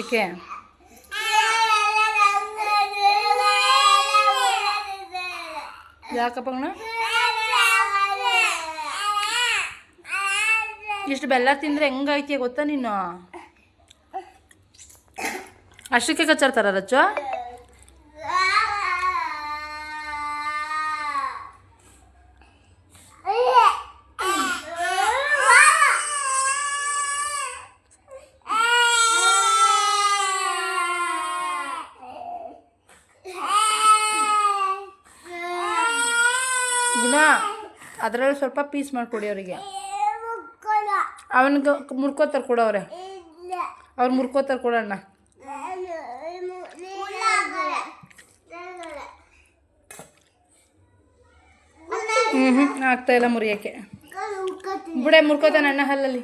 ಏಕೆ ಯಾಕಪ್ಪ ಇಷ್ಟು ಬೆಲ್ಲ ತಿಂದರೆ ಹೆಂಗೈತಿಯ ಗೊತ್ತಾ ನೀನು? ಅಷ್ಟಕ್ಕೆ ಕಚ್ಚಾಡ್ತಾರ ರಚ್ಚು? ಇನ್ನ ಅದರಲ್ಲಿ ಸ್ವಲ್ಪ ಪೀಸ್ ಮಾಡಿಕೊಡಿ ಅವರಿಗೆ. ಅವನಿಗೆ ಮುರ್ಕೋತಾರೆ ಕೊಡೋವ್ರೆ, ಅವ್ರು ಮುರ್ಕೋತಾರೆ ಕೊಡೋಣ. ಆಗ್ತಾಯಿಲ್ಲ ಮುರಿಯೋಕ್ಕೆ. ಬಿಡೆ ಮುರ್ಕೋತಾನೆ ಅಣ್ಣ ಹಲ್ಲಲ್ಲಿ.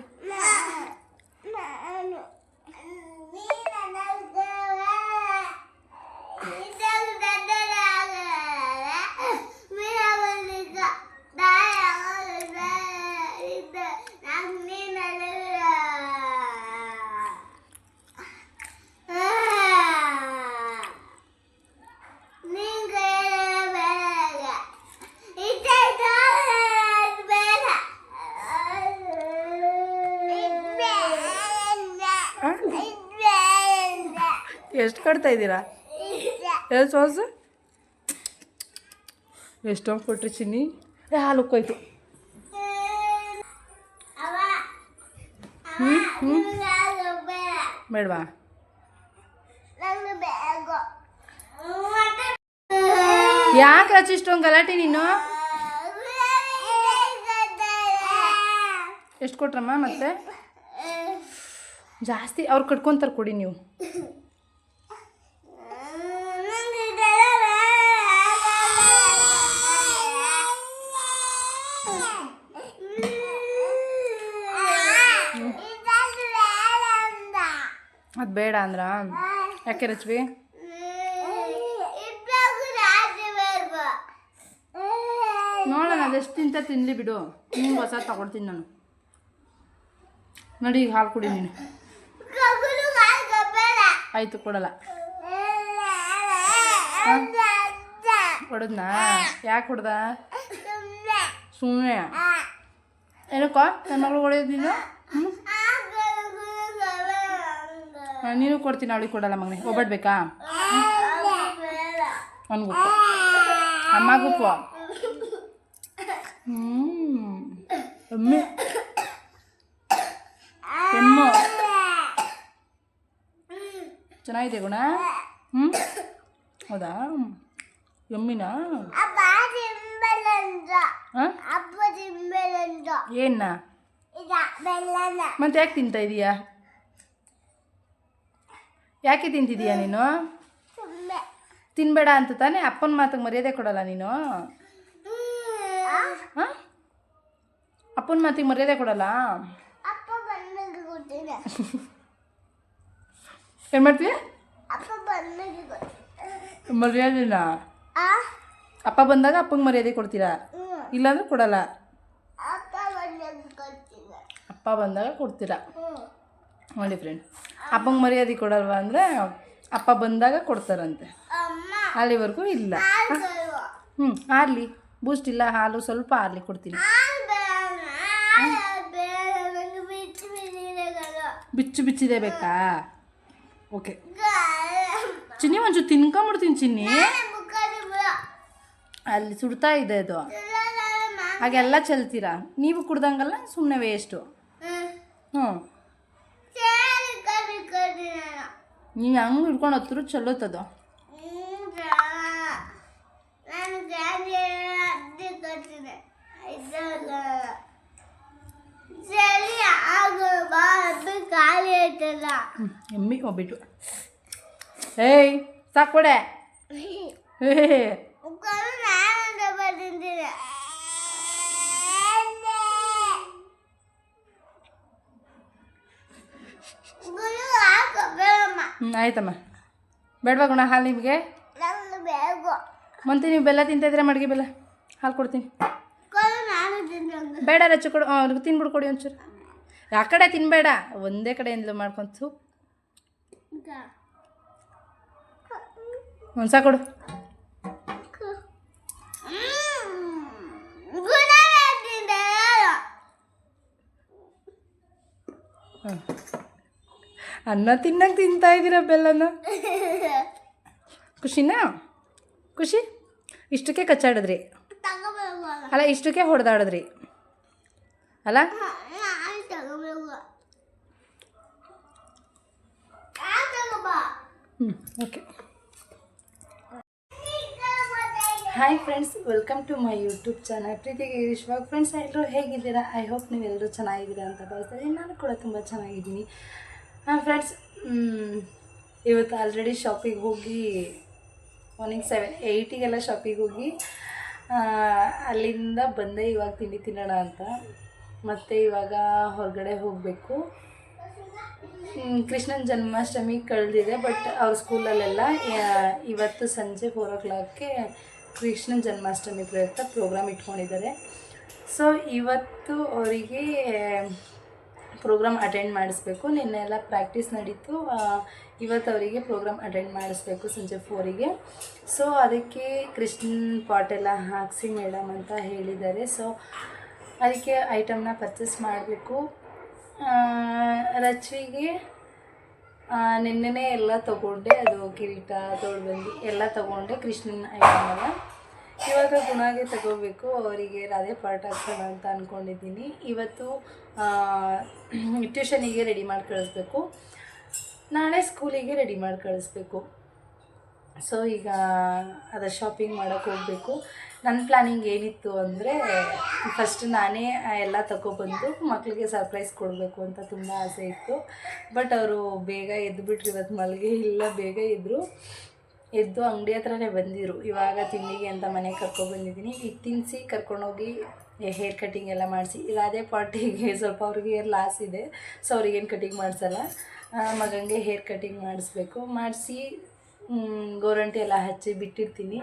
ಎಷ್ಟು ಕಟ್ತಾ ಇದ್ದೀರಾ? ಎಷ್ಟು ಸೋಸು ಎಷ್ಟೊಂದು ಕೊಟ್ರಿ ಚಿನ್ನಿ. ಹಾಲು ಉಕ್ಕೋಯ್ತು. ಬೇಡವಾ? ಯಾಕೆ ರಚಿ ಇಷ್ಟೊಂದು ಗಲಾಟೆ ನೀನು? ಎಷ್ಟು ಕೊಟ್ರಮ್ಮ? ಮತ್ತೆ ಜಾಸ್ತಿ ಅವ್ರು ಕಟ್ಕೊತಾರೆ ಕೊಡಿ ನೀವು. ಅದು ಬೇಡ ಅಂದ್ರ ಯಾಕೆ ರಚ್ವಿ? ನೋಡೋಣ ಅದೆಷ್ಟು ತಿಂತ ತಿನ್ನಲಿ ಬಿಡು. ನಿಮ್ಗೆ ಹೊಸ ತಗೊಳ್ತೀನಿ ನಾನು. ನೋಡಿ ಈಗ ಹಾಲು ಕುಡಿ ನೀನು. ಆಯಿತು ಕೊಡಲ್ಲ. ಹೊಡೆದ್ನಾ? ಯಾಕೆ ಹೊಡೆದ? ಸುಮ್ಮನೆ ಏನಕ್ಕ ನನ್ನ ಮಗಳು ಹೊಡೆಯೋದು ನೀನು? ನೀನು ಕೊಡ್ತೀನಿ, ಅವಳಿಗೆ ಕೊಡಲ್ಲ ಮಗನೇ. ಒಬ್ಬಡ್ಬೇಕಾ? ಅವನಿಗುಪ್ಪು, ಅಮ್ಮಗುಪ್ಪು. ಅಮ್ಮಿ ಕೆಮ್ಮು ಚೆನ್ನಾಗಿದೆ ಗುಣ. ಹೌದಾ? ಎಮ್ಮಿನಾ? ಏನ ಮತ್ತೆ ಯಾಕೆ ತಿಂತಾ ಇದೀಯಾ? ಯಾಕೆ ತಿಂತಿದೀಯಾ ನೀನು? ತಿನ್ಬೇಡ ಅಂತ ತಾನೇ? ಅಪ್ಪನ ಮಾತಿಗೆ ಮರ್ಯಾದೆ ಕೊಡಲ್ಲ ನೀನು? ಅಪ್ಪನ ಮಾತಿಗೆ ಮರ್ಯಾದೆ ಕೊಡಲ್ಲ? ಏನು ಮಾಡ್ತೀಯ? ಮರ್ಯಾದೆನಾ? ಅಪ್ಪ ಬಂದಾಗ ಅಪ್ಪಂಗೆ ಮರ್ಯಾದೆ ಕೊಡ್ತೀರಾ? ಇಲ್ಲಾಂದ್ರೆ ಕೊಡಲ್ಲ? ಅಪ್ಪ ಬಂದಾಗ ಕೊಡ್ತೀರಾ? ನೋಡಿ ಫ್ರೆಂಡ್, ಅಪ್ಪಂಗೆ ಮರ್ಯಾದೆ ಕೊಡಲ್ವಾ ಅಂದರೆ ಅಪ್ಪ ಬಂದಾಗ ಕೊಡ್ತಾರಂತೆ, ಅಲ್ಲಿವರೆಗೂ ಇಲ್ಲ. ಆರ್ಲಿ ಬೂಸ್ಟ್ ಇಲ್ಲ, ಹಾಲು ಸ್ವಲ್ಪ ಆರ್ಲಿ ಕೊಡ್ತೀನಿ. ಬಿಚ್ಚು ಬಿಚ್ಚಿದೆ ಬೇಕಾ? ಓಕೆ ಚಿನ್ನಿ, ಒಂಚೂರು ತಿನ್ಕೊಂಬಿಡ್ತೀನಿ ಚಿನ್ನಿ. ಅಲ್ಲಿ ಸುಡ್ತಾ ಇದೆ ಅದು, ಹಾಗೆಲ್ಲ ಚೆಲ್ತೀರಾ ನೀವು. ಕುಡ್ದಂಗಲ್ಲ, ಸುಮ್ಮನೆ ವೇಸ್ಟು. ನೀವು ಹಂಗೆ ಹಿಡ್ಕೊಂಡು ಹತ್ತಿರ ಚೆಲ್ಲುತ್ತದು. ಎಮ್ಮಿ ಹೋಗ್ಬಿಟ್ಟು ಏಯ್ ಸಾಕೊಡೆ. ಆಯ್ತಮ್ಮ. ಬೇಡವಾ ಗುಣ ಹಾಲು ನಿಮಗೆ? ಮತ್ತೆ ನೀವು ಬೆಲ್ಲ ತಿಂತಾಯಿದ್ರೆ ಮಡಿಗೆ ಬೆಲ್ಲ ಹಾಲು ಕೊಡ್ತೀನಿ. ಬೇಡ ರಚ್ಚು ಕೊಡು, ಅವ್ರಿಗೆ ತಿನ್ಬಿಡು ಕೊಡಿ ಒಂಚೂರು. ಆ ಕಡೆ ತಿನ್ನಬೇಡ, ಒಂದೇ ಕಡೆಯಿಂದಲೂ ಮಾಡ್ಕೊಂತು. ಒಂದ್ಸ ಕೊಡು. ಅನ್ನ ತಿನ್ನಕ್ಕೆ ತಿಂತಾ ಇದ್ದೀರ ಬೆಲ್ಲನ. ಖುಷಿನಾ? ಖುಷಿ? ಇಷ್ಟಕ್ಕೆ ಕಚ್ಚಾಡಿದ್ರಿ ಅಲ್ಲ, ಇಷ್ಟಕ್ಕೆ ಹೊಡೆದಾಡಿದ್ರಿ ಅಲ್ಲ? Okay. Hi friends, welcome to my YouTube channel ಪ್ರೀತಿಗೆ ವಿಶ್ವಾಗ. ಫ್ರೆಂಡ್ಸ್, ಎಲ್ಲರೂ ಹೇಗಿದ್ದೀರಾ? ಐ ಹೋಪ್ ನೀವೆಲ್ಲರೂ ಚೆನ್ನಾಗಿದ್ದೀರಾ ಅಂತ ಭಾವಿಸ್ತೀನಿ. ನಾನು ಕೂಡ ತುಂಬ ಚೆನ್ನಾಗಿದ್ದೀನಿ. ಫ್ರೆಂಡ್ಸ್, ಇವತ್ತು ಆಲ್ರೆಡಿ ಶಾಪಿಗೆ ಹೋಗಿ ಮಾರ್ನಿಂಗ್ 7-8 ಶಾಪಿಗೆ ಹೋಗಿ ಅಲ್ಲಿಂದ ಬಂದೆ. ಇವಾಗ ತಿಂಡಿ ತಿನ್ನೋಣ ಅಂತ. ಮತ್ತು ಇವಾಗ ಹೊರಗಡೆ ಹೋಗಬೇಕು. ಕೃಷ್ಣನ ಜನ್ಮಾಷ್ಟಮಿ ಕಳೆದಿದೆ, ಬಟ್ ಅವ್ರ ಸ್ಕೂಲಲ್ಲೆಲ್ಲ ಇವತ್ತು ಸಂಜೆ 4 o'clockಗೆ ಕೃಷ್ಣನ ಜನ್ಮಾಷ್ಟಮಿ ಪ್ರಯುಕ್ತ ಪ್ರೋಗ್ರಾಮ್ ಇಟ್ಕೊಂಡಿದ್ದಾರೆ. ಸೊ ಇವತ್ತು ಅವರಿಗೆ ಪ್ರೋಗ್ರಾಮ್ ಅಟೆಂಡ್ ಮಾಡಿಸ್ಬೇಕು. ನಿನ್ನೆ ಎಲ್ಲ ಪ್ರಾಕ್ಟೀಸ್ ನಡೀತು. ಇವತ್ತು ಅವರಿಗೆ ಪ್ರೋಗ್ರಾಮ್ ಅಟೆಂಡ್ ಮಾಡಿಸ್ಬೇಕು ಸಂಜೆ 4ಗೆ. ಸೊ ಅದಕ್ಕೆ ಕೃಷ್ಣನ್ ಪಾಟೆಲ್ಲ ಹಾಕಿಸಿ ಮೇಡಮ್ ಅಂತ ಹೇಳಿದ್ದಾರೆ. ಸೊ ಅದಕ್ಕೆ ಐಟಮ್ನ ಪರ್ಚೇಸ್ ಮಾಡಬೇಕು. ರಚ್ವಿಗೆ ನಿನ್ನೆನೇ ಎಲ್ಲ ತೊಗೊಂಡೆ, ಅದು ಕಿರೀಟ ತೊಗೊಂಡು ಎಲ್ಲ ತೊಗೊಂಡೆ ಕೃಷ್ಣನ ಐಟಮ್ ಎಲ್ಲ. ಇವಾಗ ಗುಣಾಗೆ ತಗೋಬೇಕು. ಅವರಿಗೆ ರಾಧೆ ಪಾಠ ಹಾಕ್ಸೋಣ ಅಂತ ಅಂದ್ಕೊಂಡಿದ್ದೀನಿ. ಇವತ್ತು ಟ್ಯೂಷನಿಗೆ ರೆಡಿ ಮಾಡಿ ಕಳಿಸ್ಬೇಕು, ನಾಳೆ ಸ್ಕೂಲಿಗೆ ರೆಡಿ ಮಾಡಿ ಕಳಿಸ್ಬೇಕು. ಸೊ ಈಗ ಅದು ಶಾಪಿಂಗ್ ಮಾಡೋಕ್ಕೆ ಹೋಗಬೇಕು. ನನ್ನ ಪ್ಲ್ಯಾನಿಂಗ್ ಏನಿತ್ತು ಅಂದರೆ, ಫಸ್ಟ್ ನಾನೇ ಎಲ್ಲ ತಗೊಬಂದು ಮಕ್ಕಳಿಗೆ ಸರ್ಪ್ರೈಸ್ ಕೊಡಬೇಕು ಅಂತ ತುಂಬ ಆಸೆ ಇತ್ತು. ಬಟ್ ಅವರು ಬೇಗ ಎದ್ದುಬಿಟ್ರು. ಇವತ್ತು ಮಲ್ಲಿಗೆ ಇಲ್ಲ, ಬೇಗ ಎದ್ದು ಅಂಗಡಿ ಹತ್ರನೇ ಬಂದಿರು. ಇವಾಗ ತಿಂಡಿಗೆ ಅಂತ ಮನೆಗೆ ಕರ್ಕೊಬಂದಿದ್ದೀನಿ. ಈಗ ತಿನ್ನಿಸಿ ಕರ್ಕೊಂಡೋಗಿ ಹೇರ್ ಕಟಿಂಗ್ ಎಲ್ಲ ಮಾಡಿಸಿ. ರಾಧೆ ಪಾರ್ಟಿಗೆ ಸ್ವಲ್ಪ ಅವ್ರಿಗೆ ಹೇರ್ ಲಾಸ್ ಇದೆ, ಸೊ ಅವ್ರಿಗೇನು ಕಟಿಂಗ್ ಮಾಡಿಸಲ್ಲ. ಮಗನಿಗೆ ಹೇರ್ ಕಟಿಂಗ್ ಮಾಡಿಸ್ಬೇಕು. ಮಾಡಿಸಿ ಗೋರಂಟಿ ಎಲ್ಲ ಹಚ್ಚಿ ಬಿಟ್ಟಿರ್ತೀನಿ.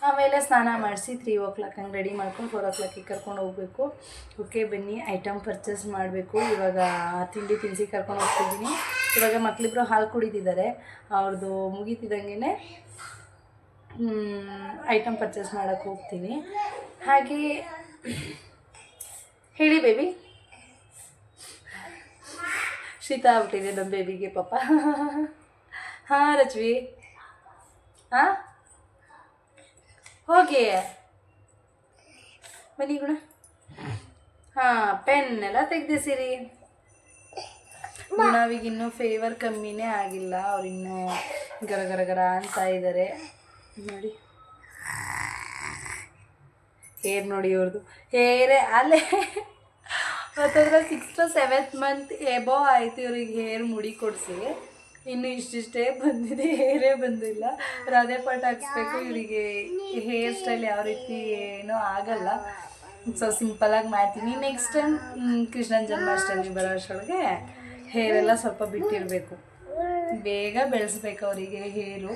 ಆಮೇಲೆ ಸ್ನಾನ ಮಾಡಿಸಿ 3 o'clock ಹಂಗೆ ರೆಡಿ ಮಾಡ್ಕೊಂಡು 4 o'clockಗೆ ಕರ್ಕೊಂಡು ಹೋಗಬೇಕು. ಓಕೆ, ಬನ್ನಿ ಐಟಮ್ ಪರ್ಚೇಸ್ ಮಾಡಬೇಕು. ಇವಾಗ ತಿಂಡಿ ತಿನ್ನಿಸಿ ಕರ್ಕೊಂಡು ಹೋಗ್ತಿದ್ದೀನಿ. ಇವಾಗ ಮಕ್ಕಳಿಬ್ರು ಹಾಲು ಕುಡಿತಿದ್ದಾರೆ. ಅವ್ರದ್ದು ಮುಗೀತಿದ್ದಂಗೆ ಐಟಮ್ ಪರ್ಚೇಸ್ ಮಾಡೋಕ್ಕೆ ಹೋಗ್ತೀನಿ. ಹಾಗೆ ಹೇಳಿ ಬೇಬಿ, ಶೀತ ಆಗ್ಬಿಟ್ಟಿದೆ ನಮ್ಮ ಬೇಬಿಗೆ ಪಾಪ. ಹಾಂ ರಚ್ವಿ, ಹಾಂ ಹೋಗಿ ಬನ್ನಿ ಗುಣ. ಹಾಂ, ಪೆನ್ ಎಲ್ಲ ತೆಗ್ದಿಸಿರಿ. ಗುಣವಿಗಿನ್ನೂ ಫೇವರ್ ಕಮ್ಮಿನೇ ಆಗಿಲ್ಲ. ಅವ್ರಿನ್ನೂ ಗರ ಗರ ಗರ ಅಂತ ಇದ್ದಾರೆ ನೋಡಿ. ಹೇರ್ ನೋಡಿ ಇವ್ರದ್ದು. ಹೇರೇ ಅಲ್ಲೇ ಮತ್ತಂದ್ರೆ 6th or 7th month above ಆಯಿತು ಇವ್ರಿಗೆ ಹೇರ್ ಮುಡಿ ಕೊಡಿಸಿ. ಇನ್ನು ಇಷ್ಟಿಷ್ಟೇ ಬಂದಿದೆ, ಹೇರೇ ಬಂದಿಲ್ಲ. ರಾಧೆ ಪಾಠ ಹಾಕ್ಸ್ಬೇಕು. ಇವರಿಗೆ ಹೇರ್ ಸ್ಟೈಲ್ ಯಾವ ರೀತಿ ಏನೂ ಆಗಲ್ಲ. ಸೊ ಸಿಂಪಲಾಗಿ ಮಾಡ್ತೀನಿ. ನೆಕ್ಸ್ಟ್ ಟೈಮ್ ಕೃಷ್ಣನ ಜನ್ಮಾಷ್ಟಮಿ ಬರೋ ಅಷ್ಟೊಳಗೆ ಹೇರೆಲ್ಲ ಸ್ವಲ್ಪ ಬಿಟ್ಟಿರಬೇಕು. ಬೇಗ ಬೆಳೆಸ್ಬೇಕು ಅವರಿಗೆ ಹೇರು.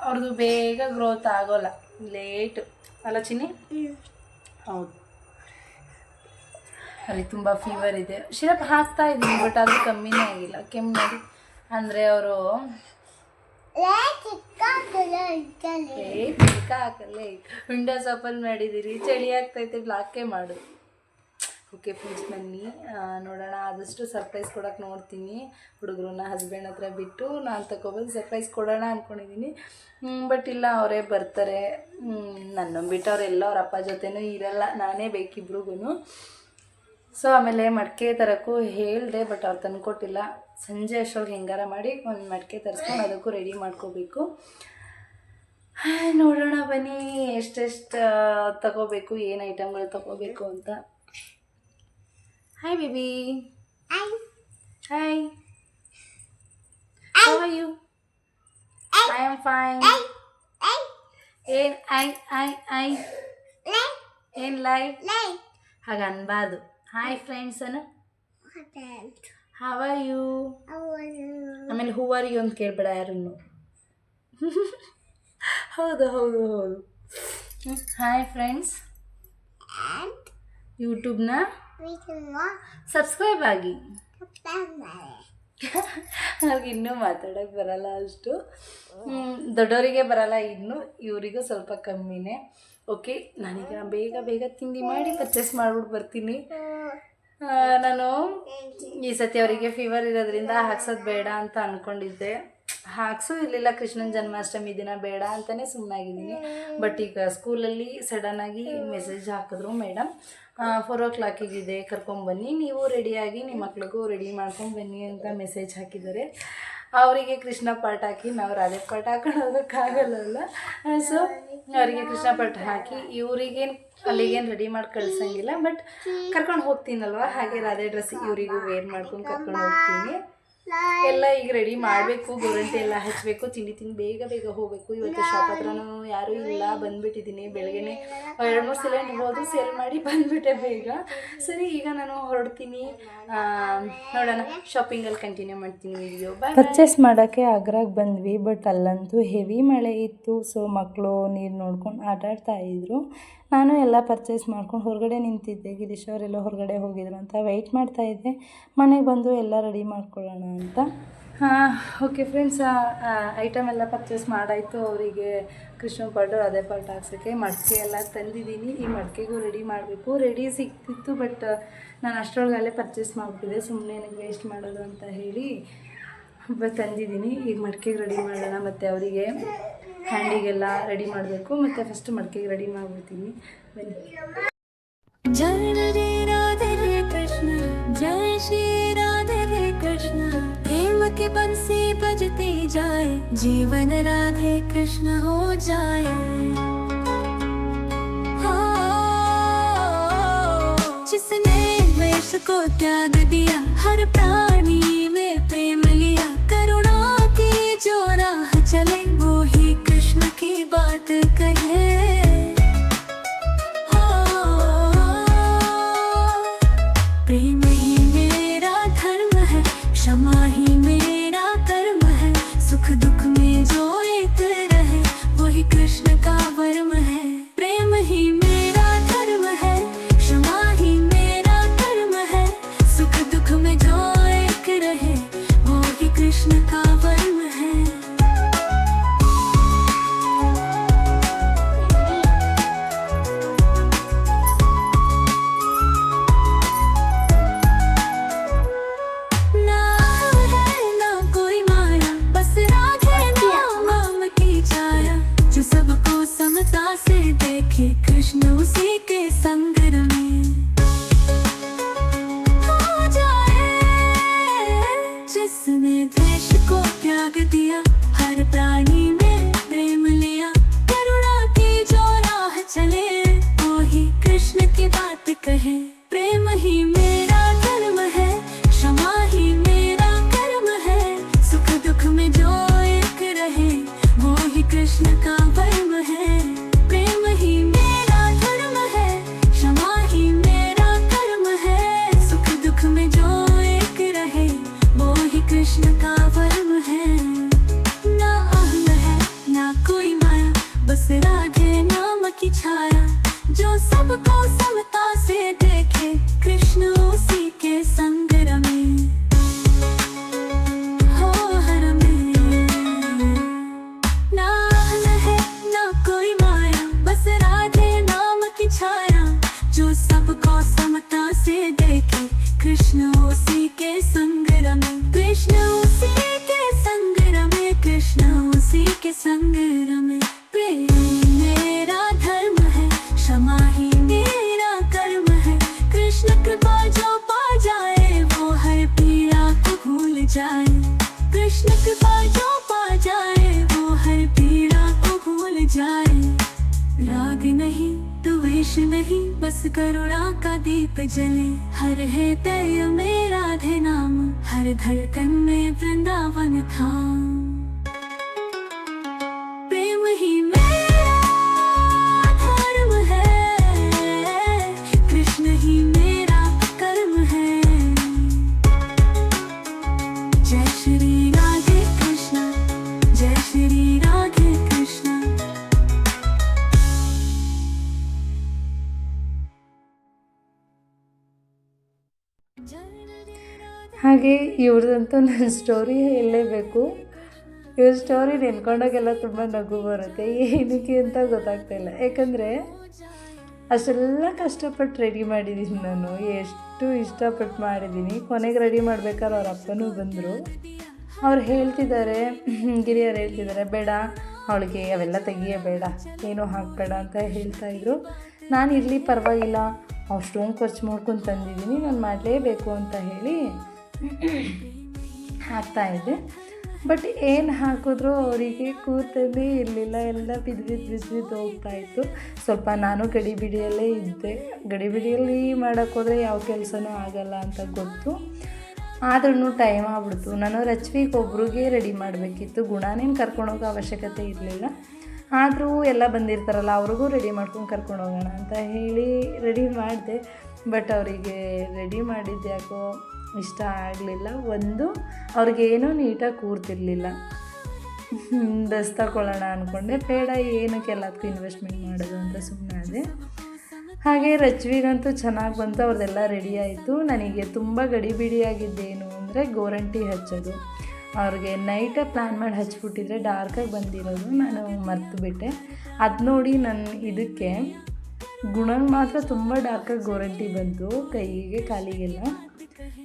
ಅವ್ರದ್ದು ಬೇಗ ಗ್ರೋತ್ ಆಗೋಲ್ಲ, ಲೇಟು ಅಲ್ಲ ಚಿನ್ನಿ? ಹೌದು. ಅಲ್ಲಿ ತುಂಬ ಫೀವರ್ ಇದೆ. ಸಿರಪ್ ಹಾಕ್ತಾ ಇದ್ದೀನಿ, ಬಟ್ ಅದು ಕಮ್ಮಿನೇ ಆಗಿಲ್ಲ. ಕೆಮ್ಮು ನೋಡಿ ಅಂದರೆ ಅವರು ಹಾಕಲ್ಲೇ ವಿಂಡೋಸ್ ಓಪನ್ ಮಾಡಿದ್ದೀರಿ, ಚಳಿ ಆಗ್ತೈತೆ, ಬ್ಲಾಕೇ ಮಾಡು. ಓಕೆ ಫ್ರೆಂಡ್ಸ್, ಬನ್ನಿ ನೋಡೋಣ. ಆದಷ್ಟು ಸರ್ಪ್ರೈಸ್ ಕೊಡೋಕೆ ನೋಡ್ತೀನಿ. ಹುಡುಗರನ್ನ ಹಸ್ಬೆಂಡ್ ಹತ್ರ ಬಿಟ್ಟು ನಾನು ತಗೊಬಂದು ಸರ್ಪ್ರೈಸ್ ಕೊಡೋಣ ಅಂದ್ಕೊಂಡಿದ್ದೀನಿ. ಬಟ್ ಇಲ್ಲ, ಅವರೇ ಬರ್ತಾರೆ. ನನ್ನ ಬಿಟ್ಟು ಅವರೆಲ್ಲ ಅವ್ರ ಅಪ್ಪ ಜೊತೆನೂ ಇರಲ್ಲ, ನಾನೇ ಬೇಕಿಬ್ರಿಗೂ. ಸೊ ಆಮೇಲೆ ಮಡಿಕೆ ತರೋಕ್ಕೂ ಹೇಳಿದೆ, ಬಟ್ ಅವ್ರು ತಂದುಕೊಟ್ಟಿಲ್ಲ. ಸಂಜೆ ಅಷ್ಟೊಳಗೆ ಹೆಂಗಾರ ಮಾಡಿ ಒಂದು ಮಡಿಕೆ ತರಿಸ್ಕೊಂಡು ಅದಕ್ಕೂ ರೆಡಿ ಮಾಡ್ಕೋಬೇಕು. ನೋಡೋಣ ಬನ್ನಿ ಎಷ್ಟೆಷ್ಟು ತಗೋಬೇಕು, ಏನು ಐಟಮ್ಗಳು ತಗೋಬೇಕು ಅಂತ. Hi baby. Hi, how are you? I am fine. ಏನು ಐ ಏನು ಲೈಟ್ ಹಾಗೆ ಅನ್ಬಾರ್ದು. ಹಾಯ್ ಫ್ರೆಂಡ್ಸ್ ಅನ್ನು. How are you? ಆಮೇಲೆ ಹೂ ಆರ್ ಯು ಅಂತ ಕೇಳಬೇಡ ಯಾರನ್ನು. ಹೌದು ಹೌದು ಹೌದು. ಹಾಯ್ ಫ್ರೆಂಡ್ಸ್, ಯೂಟ್ಯೂಬ್ನ ಸಬ್ಸ್ಕ್ರೈಬ್ ಆಗಿ. ಅವ್ರಿಗೆ ಇನ್ನೂ ಮಾತಾಡೋಕ್ಕೆ ಬರಲ್ಲ ಅಷ್ಟು. ದೊಡ್ಡವರಿಗೆ ಬರಲ್ಲ, ಇನ್ನು ಇವರಿಗೂ ಸ್ವಲ್ಪ ಕಮ್ಮಿನೇ. ಓಕೆ, ನಾನೀಗ ಬೇಗ ಬೇಗ ತಿಂಡಿ ಮಾಡಿ ಪರ್ಚೇಸ್ ಮಾಡ್ಬಿಟ್ಟು ಬರ್ತೀನಿ. ನಾನು ಈ ಸತಿ ಅವರಿಗೆ ಫೀವರ್ ಇರೋದ್ರಿಂದ ಹಾಕ್ಸೋದು ಬೇಡ ಅಂತ ಅಂದ್ಕೊಂಡಿದ್ದೆ. ಹಾಕ್ಸೂ ಇರಲಿಲ್ಲ, ಕೃಷ್ಣನ ಜನ್ಮಾಷ್ಟಮಿ ದಿನ ಬೇಡ ಅಂತಲೇ ಸುಮ್ಮನಾಗಿದ್ದೀನಿ. ಬಟ್ ಈಗ ಸ್ಕೂಲಲ್ಲಿ ಸಡನ್ನಾಗಿ ಮೆಸೇಜ್ ಹಾಕಿದ್ರು, ಮೇಡಮ್ 4 o'clock ಇದೆ, ಕರ್ಕೊಂಬನ್ನಿ, ನೀವು ರೆಡಿಯಾಗಿ ನಿಮ್ಮ ಮಕ್ಳಿಗೂ ರೆಡಿ ಮಾಡ್ಕೊಂಬನ್ನಿ ಅಂತ ಮೆಸೇಜ್ ಹಾಕಿದ್ದಾರೆ. ಅವರಿಗೆ ಕೃಷ್ಣ ಪಾಠ ಹಾಕಿ ನಾವು ರಾಧೆ ಪಾಠ ಹಾಕೊಂಡು ಹೋಗೋಕ್ಕಾಗಲ್ಲ. ಸೊ ಅವರಿಗೆ ಕೃಷ್ಣ ಪಾಠ ಹಾಕಿ ಇವರಿಗೇನು ಅಲ್ಲಿಗೇನು ರೆಡಿ ಮಾಡಿ ಕಳ್ಸಂಗಿಲ್ಲ, ಬಟ್ ಕರ್ಕೊಂಡು ಹೋಗ್ತೀನಲ್ವ, ಹಾಗೆ ರಾಧೆ ಡ್ರೆಸ್ ಇವರಿಗೂ ವೇರ್ ಮಾಡ್ಕೊಂಡು ಕರ್ಕೊಂಡು ಹೋಗ್ತೀನಿ. ಎಲ್ಲ ಈಗ ರೆಡಿ ಮಾಡಬೇಕು, ಗೋರಂಟಿ ಎಲ್ಲ ಹಚ್ಚಬೇಕು, ತಿಂಡಿ ಬೇಗ ಬೇಗ ಹೋಗಬೇಕು. ಇವತ್ತು ಶಾಪ್ ಹತ್ರನೂ ಯಾರೂ ಇಲ್ಲ, ಬಂದುಬಿಟ್ಟಿದ್ದೀನಿ. ಬೆಳಗ್ಗೆನೇ 2-3 ಸಿಲಿಂಡರ್ ಹೋದು ಸೇಲ್ ಮಾಡಿ ಬಂದುಬಿಟ್ಟೆ ಬೇಗ. ಸರಿ, ಈಗ ನಾನು ಹೊರಡ್ತೀನಿ. ನೋಡೋಣ, ಶಾಪಿಂಗಲ್ಲಿ ಕಂಟಿನ್ಯೂ ಮಾಡ್ತೀನಿ ವಿಡಿಯೋ. ಪರ್ಚೇಸ್ ಮಾಡೋಕ್ಕೆ ಆಗ್ರಾಗ ಬಂದ್ವಿ, ಬಟ್ ಅಲ್ಲಂತೂ ಹೆವಿ ಮಳೆ ಇತ್ತು. ಸೊ ಮಕ್ಕಳು ನೀರು ನೋಡ್ಕೊಂಡು ಆಟಾಡ್ತಾ ಇದ್ರು. ನಾನು ಎಲ್ಲ ಪರ್ಚೇಸ್ ಮಾಡ್ಕೊಂಡು ಹೊರಗಡೆ ನಿಂತಿದ್ದೆ. ಗಿರೀಶ್ ಅವರೆಲ್ಲ ಹೊರಗಡೆ ಹೋಗಿದ್ರು ಅಂತ ವೆಯ್ಟ್ ಮಾಡ್ತಾಯಿದ್ದೆ. ಮನೆಗೆ ಬಂದು ಎಲ್ಲ ರೆಡಿ ಮಾಡ್ಕೊಳ್ಳೋಣ ಅಂತ. ಓಕೆ ಫ್ರೆಂಡ್ಸ್, ಐಟಮ್ ಎಲ್ಲ ಪರ್ಚೇಸ್ ಮಾಡಾಯಿತು. ಅವರಿಗೆ ಕೃಷ್ಣ ಪಾಟು ಅದೇ ಪಾಟ್ ಹಾಕ್ಸೋಕ್ಕೆ ಮಡಿಕೆ ಎಲ್ಲ ತಂದಿದ್ದೀನಿ. ಈ ಮಡಿಕೆಗೂ ರೆಡಿ ಮಾಡಬೇಕು. ರೆಡಿ ಸಿಗ್ತಿತ್ತು, ಬಟ್ ನಾನು ಅಷ್ಟರೊಳಗಲ್ಲೇ ಪರ್ಚೇಸ್ ಮಾಡಿಬಿಟ್ಟಿದ್ದೆ. ಸುಮ್ಮನೆ ನನಗೆ ವೇಸ್ಟ್ ಮಾಡೋದು ಅಂತ ಹೇಳಿ ತಂದಿದ್ದೀನಿ. ಈಗ ಮಡಿಕೆಗೆ ರೆಡಿ ಮಾಡೋಣ, ಮತ್ತು ಅವರಿಗೆ ಹ್ಯಾಂಡಿಗೆಲ್ಲ ರೆಡಿ ಮಾಡಬೇಕು. ಮತ್ತು ಫಸ್ಟ್ ಮಡಿಕೆಗೆ ರೆಡಿ ಮಾಡಿಬಿಡ್ತೀನಿ. ಬನ್ನಿ. जय राधे कृष्ण, जय श्री राधे कृष्ण, प्रेम की बंसी बजती जाए, जीवन राधे कृष्ण हो जाए। जिसने द्वेष को त्याग दिया, हर प्राणी में प्रेम लिया, करुणा की जो राह चले, वो ही कृष्ण की बात कहे। प्रेम ही मेरा धर्म है, क्षमा ही मेरा कर्म है, सुख दुख में जो एक रहे, वही कृष्ण का वर्म है। प्रेम ही मेरा धर्म है, क्षमा ही मेरा कर्म है, सुख दुख में जो एक रहे, वो ही कृष्ण का वर्म है। से देखे कृष्ण उसी के संग में हो जाए। जिसने द्वेष को त्याग दिया, हर प्राणी में प्रेम लिया, करुणा की जो राह चले, वो ही कृष्ण की बात कहे। प्रेम ही मेरा धर्म है, क्षमा ही मेरा कर्म है, सुख दुख में जो एक रहे, वो ही कृष्ण का वर्म है। प्रेम ही मेरा धर्म है, क्षमा ही मेरा कर्म है, सुख दुख में जो एक रहे, वो ही कृष्ण का वर्म है। ना अहम है ना कोई माया, बस राधे नाम की छाया, जो सबको समता से देखे, कृष्ण उसी के संग रमे। हो हर में ना अहम है ना कोई माया, बस राधे नाम की छाया, जो सबको समता से देखे, कृष्ण उसी के संग रमे। कृष्ण उसी के संग रमे, कृष्ण उसी के संग रमे। प्रेम मेरा धर्म है, क्षमा ही मेरा कर्म है, कृष्ण कृपा जो पा जाए, वो हर पीड़ा को भूल जाए। कृष्ण कृपा जो पा जाए, वो हर पीड़ा को भूल जाए। राग नहीं द्वेष नहीं, बस करुणा का दीप जले, हर है तय में राधे नाम, हर धड़कन में वृंदावन था। प्रेम ही मेरा धर्म है, कृष्ण ही मेरा कर्म है। जय श्री राधे कृष्ण, जय श्री राधे कृष्ण। ಹಾಗೆ ಇವ್ರದಂತೂ ನನ್ನ ಸ್ಟೋರಿ ಹೇಳಲೇಬೇಕು. ಇವ್ರ ಸ್ಟೋರಿ ನೆನ್ಕೊಂಡಾಗೆಲ್ಲ ತುಂಬ ನಗು ಬರುತ್ತೆ. ಏನಕ್ಕೆ ಅಂತ ಗೊತ್ತಾಗ್ತಾಯಿಲ್ಲ, ಯಾಕಂದರೆ ಅಷ್ಟೆಲ್ಲ ಕಷ್ಟಪಟ್ಟು ರೆಡಿ ಮಾಡಿದ್ದೀನಿ ನಾನು, ಎಷ್ಟು ಇಷ್ಟಪಟ್ಟು ಮಾಡಿದ್ದೀನಿ. ಕೊನೆಗೆ ರೆಡಿ ಮಾಡ್ಬೇಕಾದ್ರೆ ಅವ್ರ ಅಪ್ಪನೂ ಬಂದರು. ಅವ್ರು ಹೇಳ್ತಿದ್ದಾರೆ, ಗಿರಿಯರು ಹೇಳ್ತಿದ್ದಾರೆ, ಬೇಡ ಅವಳಿಗೆ ಅವೆಲ್ಲ ತೆಗಿಯಬೇಡ, ಏನೂ ಹಾಕಬೇಡ ಅಂತ ಹೇಳ್ತಾಯಿದ್ರು. ನಾನು ಇರಲಿ ಪರವಾಗಿಲ್ಲ, ಅಷ್ಟೊಂದು ಖರ್ಚು ಮಾಡ್ಕೊಂಡು ತಂದಿದ್ದೀನಿ, ನಾನು ಮಾಡಲೇಬೇಕು ಅಂತ ಹೇಳಿ ಹಾಕ್ತಾಯಿದ್ದೆ. ಬಟ್ ಏನು ಹಾಕಿದ್ರೂ ಅವರಿಗೆ ಕೂತಂದೇ ಇರಲಿಲ್ಲ, ಎಲ್ಲ ಬಿದ್ದು ಹೋಗ್ತಾಯಿತ್ತು. ಸ್ವಲ್ಪ ನಾನು ಗಡಿಬಿಡಿಯಲ್ಲೇ ಇದ್ದೆ. ಗಡಿಬಿಡಿಯಲ್ಲಿ ಮಾಡೋಕ್ಕೋದ್ರೆ ಯಾವ ಕೆಲಸನೂ ಆಗಲ್ಲ ಅಂತ ಗೊತ್ತು. ಆದ್ರೂ ಟೈಮ್ ಆಗ್ಬಿಡ್ತು. ನಾನು ರಚ್ವಿಗೆ ಒಬ್ರಿಗೆ ರೆಡಿ ಮಾಡಬೇಕಿತ್ತು, ಗುಣನೇನು ಕರ್ಕೊಂಡೋಗೋ ಅವಶ್ಯಕತೆ ಇರಲಿಲ್ಲ. ಆದರೂ ಎಲ್ಲ ಬಂದಿರ್ತಾರಲ್ಲ, ಅವ್ರಿಗೂ ರೆಡಿ ಮಾಡ್ಕೊಂಡು ಕರ್ಕೊಂಡೋಗೋಣ ಅಂತ ಹೇಳಿ ರೆಡಿ ಮಾಡಿದೆ. ಬಟ್ ಅವರಿಗೆ ರೆಡಿ ಮಾಡಿದ್ದು ಯಾಕೋ ಇಷ್ಟ ಆಗಲಿಲ್ಲ. ಒಂದು ಅವ್ರಿಗೇನೂ ನೀಟಾಗಿ ಕೂರ್ತಿರ್ಲಿಲ್ಲ. ಡ್ರೆಸ್ ತಗೊಳ್ಳೋಣ ಅಂದ್ಕೊಂಡೆ, ಬೇಡ ಏನಕ್ಕೆ ಎಲ್ಲದಕ್ಕೂ ಇನ್ವೆಸ್ಟ್ಮೆಂಟ್ ಮಾಡೋದು ಅಂತ ಸುಮ್ಮನೆ ಅದೇ. ಹಾಗೆ ರಚ್ವಿಗಂತೂ ಚೆನ್ನಾಗಿ ಬಂತು, ಅವ್ರದ್ದೆಲ್ಲ ರೆಡಿ ಆಯಿತು. ನನಗೆ ತುಂಬ ಗಡಿಬಿಡಿಯಾಗಿದ್ದೇನು ಅಂದರೆ ಗೋರಂಟಿ ಹಚ್ಚೋದು. ಅವ್ರಿಗೆ ನೈಟೇ ಪ್ಲ್ಯಾನ್ ಮಾಡಿ ಹಚ್ಬಿಟ್ಟಿದ್ರೆ ಡಾರ್ಕಾಗಿ ಬಂದಿರೋದು, ನಾನು ಮರ್ತುಬಿಟ್ಟೆ. ಅದು ನೋಡಿ ನನ್ನ ಇದಕ್ಕೆ ಗುಣಂಗೆ ಮಾತ್ರ ತುಂಬ ಡಾರ್ಕಾಗಿ ಗೋರಂಟಿ ಬಂತು, ಕೈಗೆ ಕಾಲಿಗೆಲ್ಲ.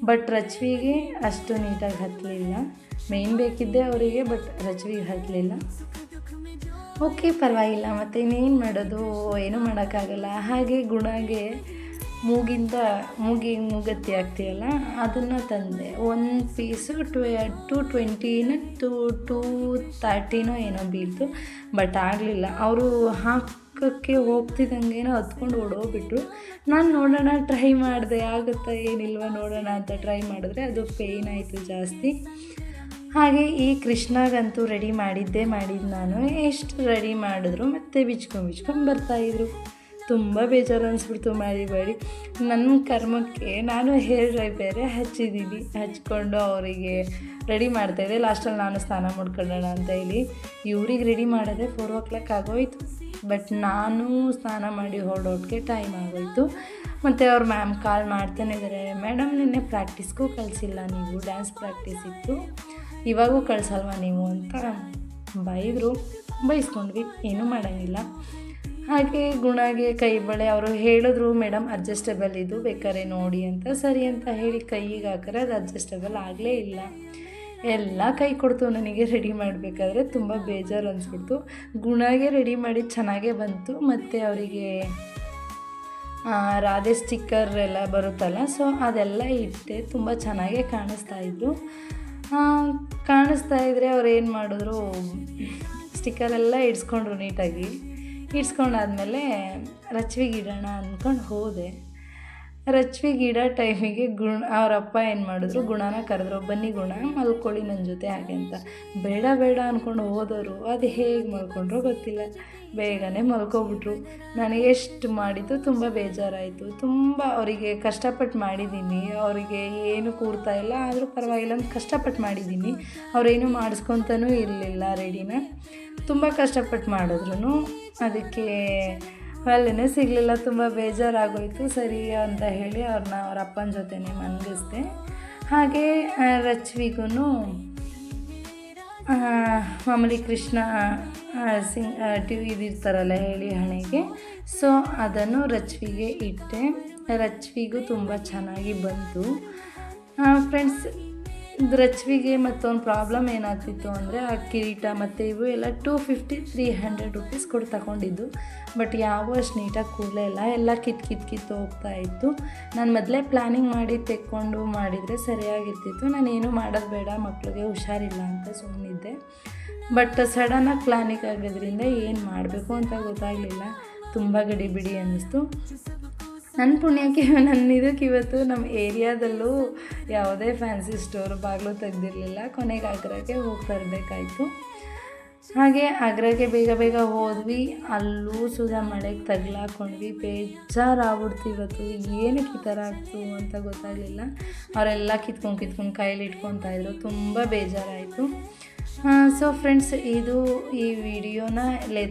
ಬಟ್ ರಚ್ವಿಗೆ ಅಷ್ಟು ನೀಟಾಗಿ ಹತ್ತಲಿಲ್ಲ. ಮೇಯ್ನ್ ಬೇಕಿದ್ದೆ ಅವರಿಗೆ, ಬಟ್ ರಚ್ವಿಗೆ ಹತ್ತಲಿಲ್ಲ. ಓಕೆ, ಪರವಾಗಿಲ್ಲ, ಮತ್ತು ಇನ್ನೇನು ಮಾಡೋದು, ಏನೂ ಮಾಡೋಕ್ಕಾಗಲ್ಲ. ಹಾಗೆ ಗುಣಗೆ ಮೂಗತ್ತಿ ಆಗ್ತೀಯಲ್ಲ, ಅದನ್ನು ತಂದೆ. ಒಂದು ಪೀಸು 220 230 ಏನೋ ಬೀಳ್ತು. ಬಟ್ ಆಗಲಿಲ್ಲ. ಅವರು ಹಾಕೋಕ್ಕೆ ಹೋಗ್ತಿದ್ದಂಗೇನೋ ಹತ್ಕೊಂಡು ಓಡೋಗ್ಬಿಟ್ರು. ನಾನು ನೋಡೋಣ ಟ್ರೈ ಮಾಡಿದೆ, ಆಗುತ್ತಾ ಏನಿಲ್ವ ನೋಡೋಣ ಅಂತ ಟ್ರೈ ಮಾಡಿದ್ರೆ ಅದು ಪೇಯ್ನ್ ಆಯಿತು ಜಾಸ್ತಿ. ಹಾಗೆ ಈ ಕೃಷ್ಣಗಂತೂ ರೆಡಿ ಮಾಡಿದ್ದು ನಾನು. ಎಷ್ಟು ರೆಡಿ ಮಾಡಿದ್ರು ಮತ್ತೆ ಬಿಚ್ಕೊಂಡು ಬರ್ತಾಯಿದ್ರು. ತುಂಬ ಬೇಜಾರು ಅನಿಸ್ಬಿಡ್ತು ಮಾಡಿ. ನನ್ನ ಕರ್ಮಕ್ಕೆ ನಾನು ಹೇರ್ ಡ್ರೈ ಬೇರೆ ಹಚ್ಕೊಂಡು ಅವರಿಗೆ ರೆಡಿ ಮಾಡ್ತಾಯಿದ್ದೆ. ಲಾಸ್ಟಲ್ಲಿ ನಾನು ಸ್ನಾನ ಮಾಡ್ಕೊಳ್ಳೋಣ ಅಂತ ಹೇಳಿ ಇವ್ರಿಗೆ ರೆಡಿ ಮಾಡೋದೇ 4 o'clock ಆಗೋಯ್ತು. ಬಟ್ ನಾನು ಸ್ನಾನ ಮಾಡಿ ಹೊರಡೋಕ್ಕೆ ಟೈಮ್ ಆಗೋಯ್ತು. ಮತ್ತು ಅವ್ರ ಮ್ಯಾಮ್ ಕಾಲ್ ಮಾಡ್ತಾನೆ ಇದ್ದಾರೆ, ಮೇಡಮ್ ನಿನ್ನೆ ಪ್ರಾಕ್ಟೀಸ್ಗೂ ಕಳಿಸಿಲ್ಲ ನೀವು, ಡ್ಯಾನ್ಸ್ ಪ್ರಾಕ್ಟೀಸ್ ಇತ್ತು, ಇವಾಗೂ ಕಳಿಸಲ್ವ ನೀವು ಅಂತ ಬೈಸ್ಕೊಂಡ್ವಿ. ಏನೂ ಮಾಡೋಂಗಿಲ್ಲ. ಹಾಗೆ ಗುಣಗೆ ಕೈ ಬಳೆ ಅವರು ಹೇಳಿದ್ರು, ಮೇಡಮ್ ಅಡ್ಜಸ್ಟಬಲ್ ಇದು ಬೇಕಾದ್ರೆ ನೋಡಿ ಅಂತ. ಸರಿ ಅಂತ ಹೇಳಿ ಕೈಗೆ ಹಾಕಿದ್ರೆ ಅದು ಅಡ್ಜಸ್ಟಬಲ್ ಆಗಲೇ ಇಲ್ಲ. ಎಲ್ಲ ಕೈ ಕೊಡ್ತು ನನಗೆ ರೆಡಿ ಮಾಡಬೇಕಾದ್ರೆ. ತುಂಬ ಬೇಜಾರು ಅನಿಸ್ಬಿಡ್ತು. ಗುಣಗೆ ರೆಡಿ ಮಾಡಿ ಚೆನ್ನಾಗೇ ಬಂತು. ಮತ್ತು ಅವರಿಗೆ ರಾಧೆ ಸ್ಟಿಕ್ಕರ್ ಎಲ್ಲ ಬರುತ್ತಲ್ಲ, ಸೊ ಅದೆಲ್ಲ ಇಟ್ಟೆ. ತುಂಬ ಚೆನ್ನಾಗೇ ಕಾಣಿಸ್ತಾಯಿದ್ರು. ಕಾಣಿಸ್ತಾಯಿದ್ರೆ ಅವ್ರು ಏನು ಮಾಡಿದ್ರು, ಸ್ಟಿಕ್ಕರೆಲ್ಲ ಇಡ್ಸ್ಕೊಂಡ್ರು ನೀಟಾಗಿ. ಇಡ್ಸ್ಕೊಂಡಾದ್ಮೇಲೆ ರಚ್ವಿಗೆ ಇಡೋಣ ಅಂದ್ಕೊಂಡು ಹೋದೆ. ರಚ್ವಿಗೆ ಇಡೋ ಟೈಮಿಗೆ ಅವರಪ್ಪ ಏನು ಮಾಡಿದ್ರು, ಗುಣನ ಕರೆದ್ರು, ಬನ್ನಿ ಗುಣ ಮಲ್ಕೊಳ್ಳಿ ನನ್ನ ಜೊತೆ ಹಾಗೆ ಅಂತ. ಬೇಡ ಅಂದ್ಕೊಂಡು ಹೋದವರು ಅದು ಹೇಗೆ ಮಲ್ಕೊಂಡ್ರೋ ಗೊತ್ತಿಲ್ಲ, ಬೇಗನೆ ಮಲ್ಕೊಬಿಟ್ರು. ನನಗೆ ಎಷ್ಟು ಮಾಡಿದ್ದು ತುಂಬ ಬೇಜಾರಾಯಿತು. ತುಂಬ ಅವರಿಗೆ ಕಷ್ಟಪಟ್ಟು ಮಾಡಿದ್ದೀನಿ, ಅವರಿಗೆ ಏನು ಕೂರ್ತಾ ಇಲ್ಲ, ಆದರೂ ಪರವಾಗಿಲ್ಲ ಅಂತ ಕಷ್ಟಪಟ್ಟು ಮಾಡಿದ್ದೀನಿ. ಅವರೇನು ಮಾಡಿಸ್ಕೊತಾನೂ ಇರಲಿಲ್ಲ ರೆಡಿನ. ತುಂಬ ಕಷ್ಟಪಟ್ಟು ಮಾಡಿದ್ರು, ಅದಕ್ಕೆ ಅಲ್ಲೇ ಸಿಗಲಿಲ್ಲ. ತುಂಬ ಬೇಜಾರಾಗೋಯಿತು. ಸರಿ ಅಂತ ಹೇಳಿ ಅವ್ರ ಅಪ್ಪನ ಜೊತೆನೇ ಮನಗಿಸ್ದೆ. ಹಾಗೆ ರಚ್ವಿಗೂ ಮಾಮೂಲಿ ಕೃಷ್ಣ ಇದಿರ್ತಾರಲ್ಲ ಹೇಳಿ ಹಣೆಗೆ, ಸೊ ಅದನ್ನು ರಚ್ವಿಗೆ ಇಟ್ಟೆ. ರಚ್ವಿಗೂ ತುಂಬ ಚೆನ್ನಾಗಿ ಬಂತು. ಫ್ರೆಂಡ್ಸ್, ರಚ್ವಿಗೆ ಮತ್ತೊಂದು ಪ್ರಾಬ್ಲಮ್ ಏನಾಗ್ತಿತ್ತು ಅಂದರೆ, ಆ ಕಿರೀಟ ಮತ್ತು ಇವು ಎಲ್ಲ 250-300 ರೂಪೀಸ್ ಕೊಟ್ಟು ತಗೊಂಡಿದ್ದು. ಬಟ್ ಯಾವ ಅಷ್ಟು ನೀಟಾಗಿ ಕೂಡಲೇ ಇಲ್ಲ, ಎಲ್ಲ ಕಿತ್ತು ಹೋಗ್ತಾಯಿತ್ತು. ನಾನು ಮೊದಲೇ ಪ್ಲ್ಯಾನಿಂಗ್ ಮಾಡಿ ತೆಕ್ಕೊಂಡು ಮಾಡಿದರೆ ಸರಿಯಾಗಿರ್ತಿತ್ತು. ನಾನೇನು ಮಾಡೋದು ಬೇಡ, ಮಕ್ಕಳಿಗೆ ಹುಷಾರಿಲ್ಲ ಅಂತ ಸುಮ್ಮನಿದ್ದೆ. ಬಟ್ ಸಡನ್ನಾಗಿ ಪ್ಲ್ಯಾನಿಂಗ್ ಆಗೋದ್ರಿಂದ ಏನು ಮಾಡಬೇಕು ಅಂತ ಗೊತ್ತಾಗಲಿಲ್ಲ. ತುಂಬ ಗಡಿಬಿಡಿ ಅನ್ನಿಸ್ತು. ನನ್ನ ಪುಣ್ಯಕ್ಕೆ ಇದಕ್ಕೆ ಇವತ್ತು ನಮ್ಮ ಏರಿಯಾದಲ್ಲೂ ಯಾವುದೇ ಫ್ಯಾನ್ಸಿ ಸ್ಟೋರ್ ಬಾಗಿಲು ತೆಗೆದಿರಲಿಲ್ಲ. ಕೊನೆಗೆ ಆಗ್ರಾಗೆ ಹೋಗಿ ತರಬೇಕಾಯ್ತು. ಹಾಗೆ ಆಗ್ರಾಗೆ ಬೇಗ ಹೋದ್ವಿ. ಅಲ್ಲೂ ಸುಧಾ ಮಳೆಗೆ ತಗ್ಲಾಕೊಂಡ್ವಿ. ಬೇಜಾರಾಗ್ಬಿಡ್ತು ಇವತ್ತು. ಏನಕ್ಕೆ ಈ ಥರ ಆಗ್ತು ಅಂತ ಗೊತ್ತಾಗಲಿಲ್ಲ. ಅವರೆಲ್ಲ ಕಿತ್ಕೊಂಡು ಕೈಯಲ್ಲಿ ಇಟ್ಕೊತಾಯಿದ್ರು. ತುಂಬ ಬೇಜಾರಾಯಿತು. ಸೊ ಫ್ರೆಂಡ್ಸ್, ಇದು ಈ ವಿಡಿಯೋನ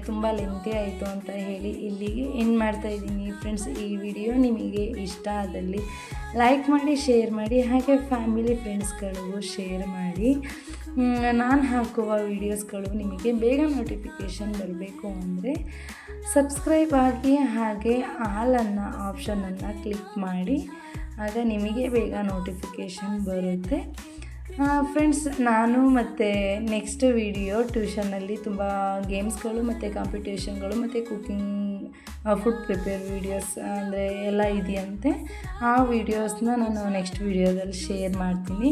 ತುಂಬ ಲೆಂತಿ ಆಯಿತು ಅಂತ ಹೇಳಿ ಇಲ್ಲಿಗೆ ಎಂಡ್ ಮಾಡ್ತಾಯಿದ್ದೀನಿ ಫ್ರೆಂಡ್ಸ್. ಈ ವಿಡಿಯೋ ನಿಮಗೆ ಇಷ್ಟ ಆದಲ್ಲಿ ಲೈಕ್ ಮಾಡಿ, ಶೇರ್ ಮಾಡಿ, ಹಾಗೆ ಫ್ಯಾಮಿಲಿ ಫ್ರೆಂಡ್ಸ್ಗಳಿಗೂ ಶೇರ್ ಮಾಡಿ. ನಾನು ಹಾಕುವ ವೀಡಿಯೋಸ್ಗಳು ನಿಮಗೆ ಬೇಗ ನೋಟಿಫಿಕೇಷನ್ ಬರಬೇಕು ಅಂದರೆ ಸಬ್ಸ್ಕ್ರೈಬ್ ಆಗಿ, ಹಾಗೆ ಆಲ್ ಅನ್ನೋ ಆಪ್ಷನನ್ನು ಕ್ಲಿಕ್ ಮಾಡಿ, ಆಗ ನಿಮಗೆ ಬೇಗ ನೋಟಿಫಿಕೇಷನ್ ಬರುತ್ತೆ ಫ್ರೆಂಡ್ಸ್. ನಾನು ಮತ್ತು ನೆಕ್ಸ್ಟ್ ವಿಡಿಯೋ ಟ್ಯೂಷನಲ್ಲಿ ತುಂಬ ಗೇಮ್ಸ್ಗಳು ಮತ್ತು ಕಾಂಪಿಟೇಷನ್ಗಳು ಮತ್ತು ಕುಕ್ಕಿಂಗ್, ಫುಡ್ ಪ್ರಿಪೇರ್ ವೀಡಿಯೋಸ್ ಅಂದರೆ ಎಲ್ಲ ಇದೆಯಂತೆ. ಆ ವೀಡಿಯೋಸ್ನ ನಾನು ನೆಕ್ಸ್ಟ್ ವೀಡಿಯೋದಲ್ಲಿ ಶೇರ್ ಮಾಡ್ತೀನಿ.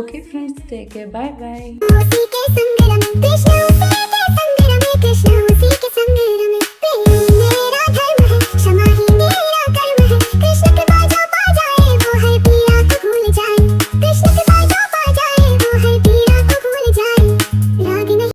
ಓಕೆ ಫ್ರೆಂಡ್ಸ್, ಟೇಕ್ ಕೇರ್, ಬಾಯ್ ಬಾಯ್.